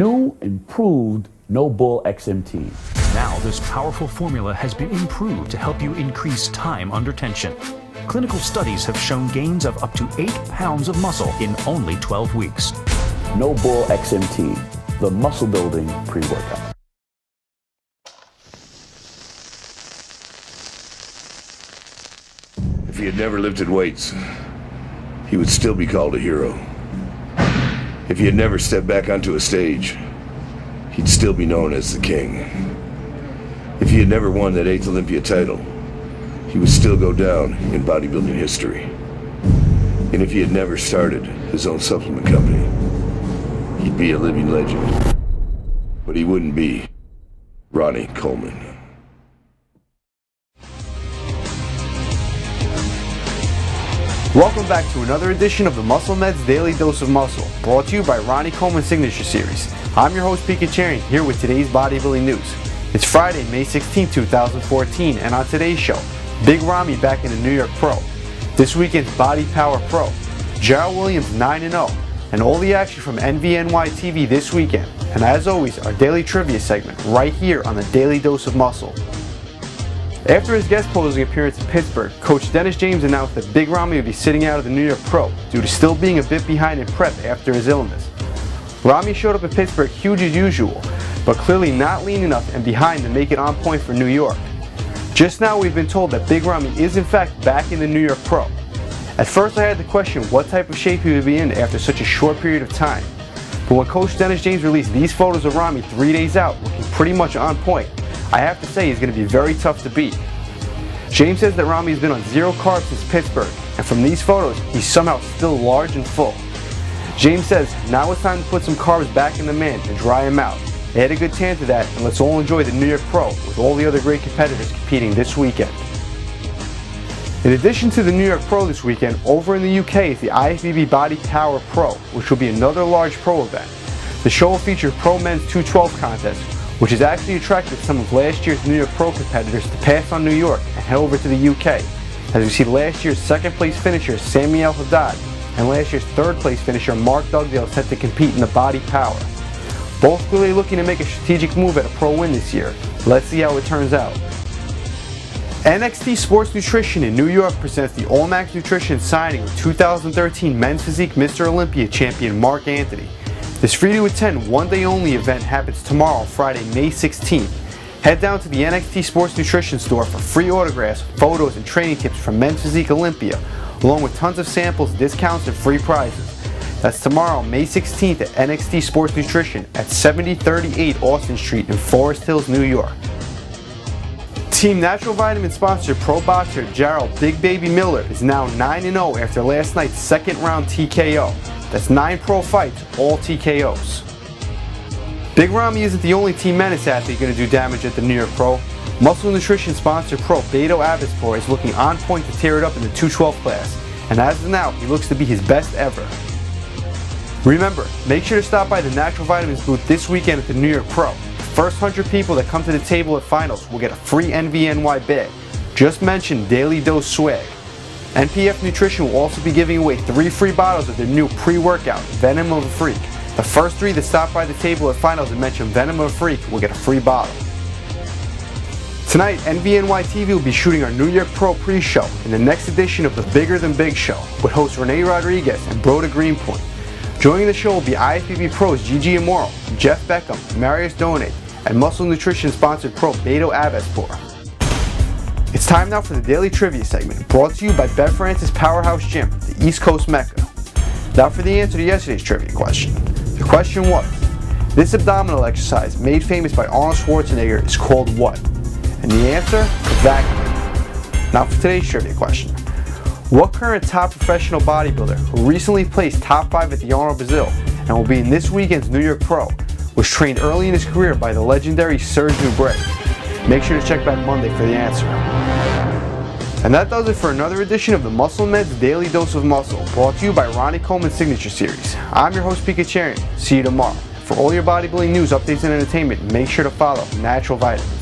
New improved No Bull XMT. Now this powerful formula has been improved to help you increase time under tension. Clinical studies have shown gains of up to 8 pounds of muscle in only 12 weeks. No Bull XMT, the muscle building pre-workout. If he had never lifted weights, he would still be called a hero. If he had never stepped back onto a stage, he'd still be known as the king. If he had never won that 8th Olympia title, he would still go down in bodybuilding history. And if he had never started his own supplement company, he'd be a living legend. But he wouldn't be Ronnie Coleman. Welcome back to another edition of the Muscle Meds Daily Dose of Muscle, brought to you by Ronnie Coleman Signature Series. I'm your host, Pete Kacharian, here with today's bodybuilding news. It's Friday, May 16, 2014, and on today's show, Big Ramy back in the New York Pro, this weekend's Body Power Pro, Gerald Williams 9-0, and all the action from NVNY TV this weekend. And as always, our daily trivia segment right here on the Daily Dose of Muscle. After his guest posing appearance in Pittsburgh, Coach Dennis James announced that Big Ramy would be sitting out of the New York Pro due to still being a bit behind in prep after his illness. Ramy showed up in Pittsburgh huge as usual, but clearly not lean enough and behind to make it on point for New York. Just now we've been told that Big Ramy is in fact back in the New York Pro. At first I had to question what type of shape he would be in after such a short period of time, but when Coach Dennis James released these photos of Ramy 3 days out looking pretty much on point, I have to say he's going to be very tough to beat. James says that Ramy has been on 0 carbs since Pittsburgh, and from these photos, he's somehow still large and full. James says, now it's time to put some carbs back in the man and dry him out. Add a good tan to that, and let's all enjoy the New York Pro with all the other great competitors competing this weekend. In addition to the New York Pro this weekend, over in the UK is the IFBB Body Power Pro, which will be another large pro event. The show will feature Pro Men's 212 contest, which has actually attracted some of last year's New York Pro competitors to pass on New York and head over to the UK, as we see last year's second place finisher Sami El Haddad and last year's third place finisher Mark Dugdale set to compete in the Body Power. Both clearly looking to make a strategic move at a pro win this year. Let's see how it turns out. NXT Sports Nutrition in New York presents the All Max Nutrition signing of 2013 Men's Physique Mr. Olympia champion Mark Anthony. This free to attend one-day only event happens tomorrow, Friday, May 16th. Head down to the NXT Sports Nutrition store for free autographs, photos, and training tips from Men's Physique Olympia, along with tons of samples, discounts, and free prizes. That's tomorrow, May 16th at NXT Sports Nutrition at 7038 Austin Street in Forest Hills, New York. Team Natural Vitamin sponsor pro boxer Gerald Big Baby Miller is now 9-0 after last night's second round TKO. That's 9 pro fights, all TKOs. Big Ramy isn't the only Team Menace athlete going to do damage at the New York Pro. Muscle Nutrition sponsor pro Beto Abbottspor is looking on point to tear it up in the 212 class, and as of now, he looks to be his best ever. Remember, make sure to stop by the Natural Vitamins booth this weekend at the New York Pro. The first 100 people that come to the table at finals will get a free NVNY bag. Just mention Daily Dose Swag. NPF Nutrition will also be giving away 3 free bottles of their new pre-workout, Venom of a Freak. The first 3 that stop by the table at finals and mention Venom of a Freak will get a free bottle. Tonight, NVNY TV will be shooting our New York Pro pre-show in the next edition of the Bigger Than Big Show with hosts Renee Rodriguez and Broda Greenpoint. Joining the show will be IFBB pros Gigi Amoro, Jeff Beckham, Marius Donate, and Muscle Nutrition sponsored pro Beto Abbottspor. It's time now for the Daily Trivia segment, brought to you by Bev Francis Powerhouse Gym, the East Coast Mecca. Now for the answer to yesterday's trivia question. The question was, this abdominal exercise made famous by Arnold Schwarzenegger is called what? And the answer, vacuum. Now for today's trivia question. What current top professional bodybuilder who recently placed top 5 at the Arnold Brazil and will be in this weekend's New York Pro was trained early in his career by the legendary Serge Nubret? Make sure to check back Monday for the answer. And that does it for another edition of the Muscle Meds Daily Dose of Muscle, brought to you by Ronnie Coleman Signature Series. I'm your host, Pete Kacharian. See you tomorrow. For all your bodybuilding news, updates, and entertainment, make sure to follow Natural Vitamins.